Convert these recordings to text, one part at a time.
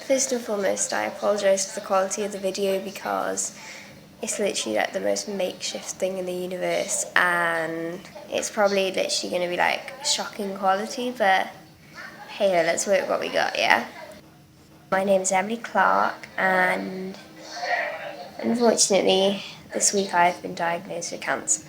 First and foremost, I apologise for the quality of the video because it's literally like the most makeshift thing in the universe, and it's probably literally going to be like shocking quality, but hey, let's work what we got, yeah? My name is Emily Clark, and unfortunately this week I've been diagnosed with cancer.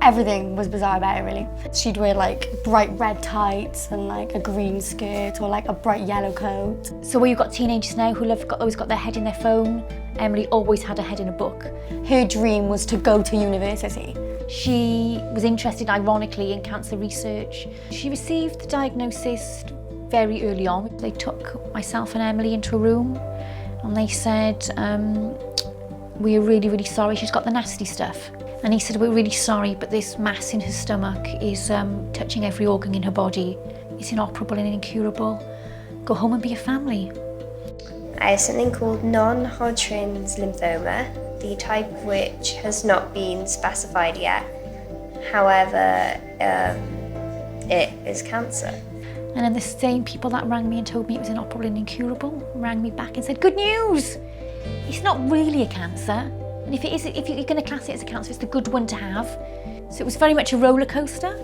Everything was bizarre about it, really. She'd wear like bright red tights and like a green skirt or like a bright yellow coat. So where you've got teenagers now who always got their head in their phone, Emily always had her head in a book. Her dream was to go to university. She was interested, ironically, in cancer research. She received the diagnosis very early on. They took myself and Emily into a room and they said, we are really, really sorry, she's got the nasty stuff. And he said, we're really sorry, but this mass in her stomach is touching every organ in her body. It's inoperable and incurable. Go home and be a family. I have something called non-Hodgkin's lymphoma, the type of which has not been specified yet. However, it is cancer. And then the same people that rang me and told me it was inoperable and incurable rang me back and said, good news! It's not really a cancer. And if it is, if you're going to class it as a cancer, it's the good one to have. So it was very much a roller coaster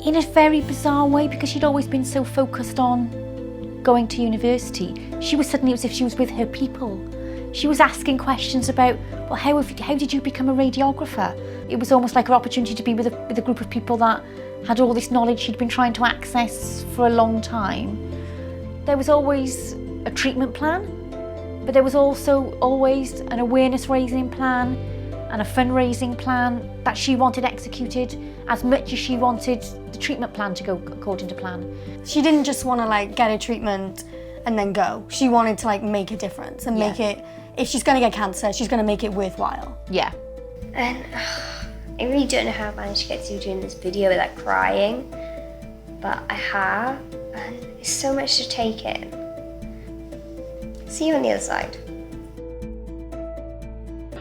in a very bizarre way, because she'd always been so focused on going to university. It was as if she was with her people. She was asking questions about, well, how did you become a radiographer? It was almost like her opportunity to be with a group of people that had all this knowledge she'd been trying to access for a long time. There was always a treatment plan, but there was also always an awareness-raising plan and a fundraising plan that she wanted executed as much as she wanted the treatment plan to go according to plan. She didn't just want to like get a treatment and then go. She wanted to like make a difference and make it, if she's going to get cancer, she's going to make it worthwhile. Yeah. And I really don't know how I managed to get through doing this video without crying, but I have, and it's so much to take in. See you on the other side.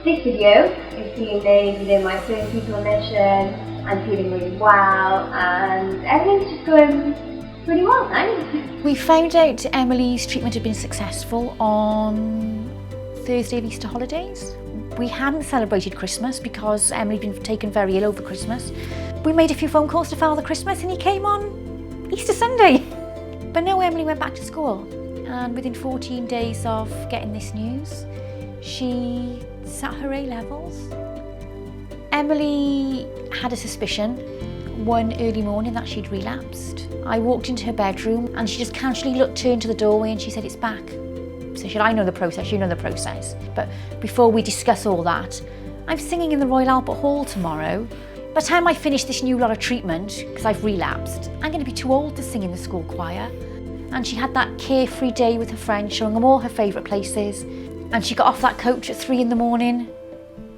This video is being made within my 30 people mission. I'm feeling really well and everything's just going pretty well, thanks. We found out Emily's treatment had been successful on Thursday of Easter holidays. We hadn't celebrated Christmas because Emily had been taken very ill over Christmas. We made a few phone calls to Father Christmas and he came on Easter Sunday. But no, Emily went back to school. And within 14 days of getting this news, she sat her A-levels. Emily had a suspicion one early morning that she'd relapsed. I walked into her bedroom and she just casually turned to the doorway and she said, it's back. So I said, I know the process, you know the process. But before we discuss all that, I'm singing in the Royal Albert Hall tomorrow. By the time I finish this new lot of treatment, because I've relapsed, I'm going to be too old to sing in the school choir. And she had that carefree day with her friends, showing them all her favourite places. And she got off that coach at 3 in the morning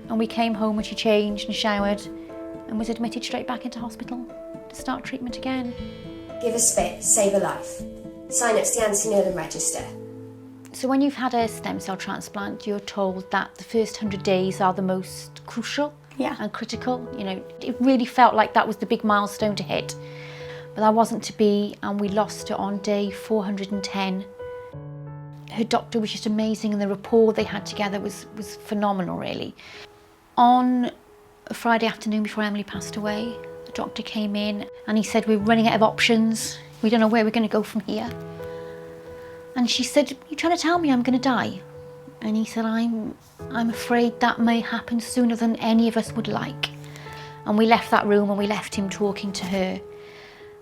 and we came home and she changed and showered and was admitted straight back into hospital to start treatment again. Give a spit, save a life. Sign up to the Anthony Nolan Register. So when you've had a stem cell transplant, you're told that the first 100 days are the most crucial and critical. You know, it really felt like that was the big milestone to hit. But that wasn't to be, and we lost her on day 410. Her doctor was just amazing and the rapport they had together was phenomenal, really. On a Friday afternoon before Emily passed away, the doctor came in and he said, we're running out of options. We don't know where we're going to go from here. And she said, you're trying to tell me I'm going to die? And he said, I'm afraid that may happen sooner than any of us would like. And we left that room and we left him talking to her.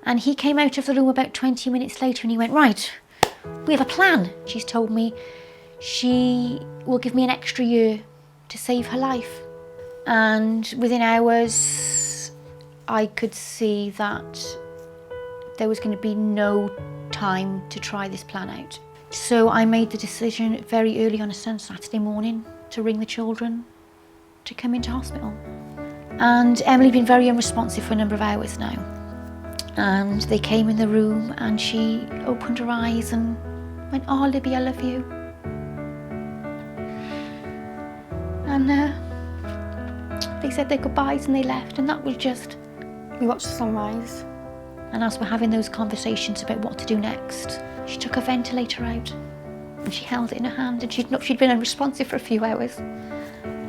And he came out of the room about 20 minutes later and he went, right, we have a plan. She's told me she will give me an extra year to save her life. And within hours, I could see that there was going to be no time to try this plan out. So I made the decision very early on a Saturday morning to ring the children to come into hospital. And Emily had been very unresponsive for a number of hours now. And they came in the room and she opened her eyes and went, oh, Libby, I love you. And they said their goodbyes and they left, and that was just... We watched the sunrise. And as we're having those conversations about what to do next, she took a ventilator out and she held it in her hand, and she'd been unresponsive for a few hours.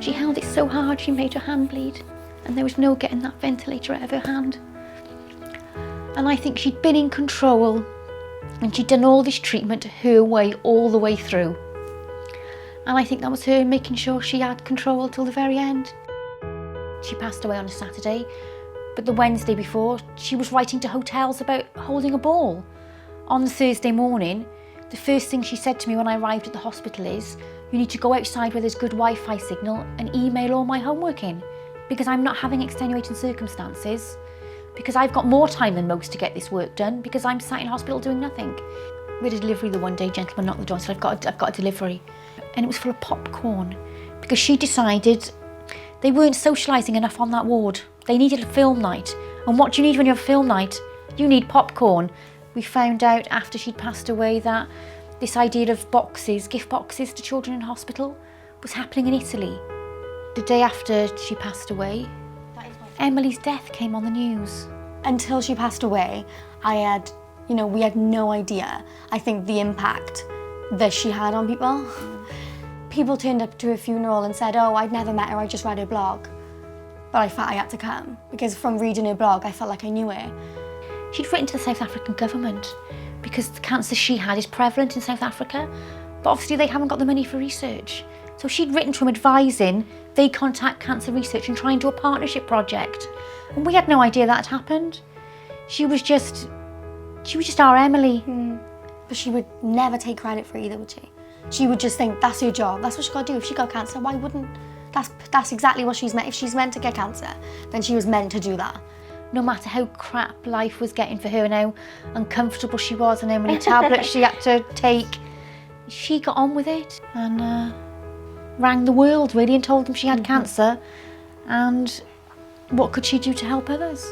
She held it so hard she made her hand bleed, and there was no getting that ventilator out of her hand. And I think she'd been in control, and she'd done all this treatment her way all the way through. And I think that was her making sure she had control till the very end. She passed away on a Saturday, but the Wednesday before, she was writing to hotels about holding a ball. On the Thursday morning, the first thing she said to me when I arrived at the hospital is, "You need to go outside where there's good Wi-Fi signal and email all my homework in, because I'm not having extenuating circumstances, because I've got more time than most to get this work done, because I'm sat in hospital doing nothing." We had a delivery the one day, gentleman knocked the door and said, I've got a delivery. And it was full of popcorn, because she decided they weren't socialising enough on that ward. They needed a film night. And what do you need when you have a film night? You need popcorn. We found out after she'd passed away that this idea of boxes, gift boxes to children in hospital, was happening in Italy. The day after she passed away, Emily's death came on the news. Until she passed away, we had no idea, I think, the impact that she had on people. People turned up to her funeral and said, "Oh, I'd never met her, I just read her blog." But I felt I had to come, because from reading her blog, I felt like I knew her. She'd written to the South African government because the cancer she had is prevalent in South Africa, but obviously they haven't got the money for research. So she'd written to them advising they contact cancer research and try and do a partnership project. And we had no idea that had happened. She was just our Emily. But she would never take credit for either, would she? She would just think that's her job, that's what she got to do. If she got cancer, why wouldn't? That's exactly what she's meant. If she's meant to get cancer, then she was meant to do that. No matter how crap life was getting for her and how uncomfortable she was and how many tablets she had to take, she got on with it and rang the world really and told them she had cancer and what could she do to help others.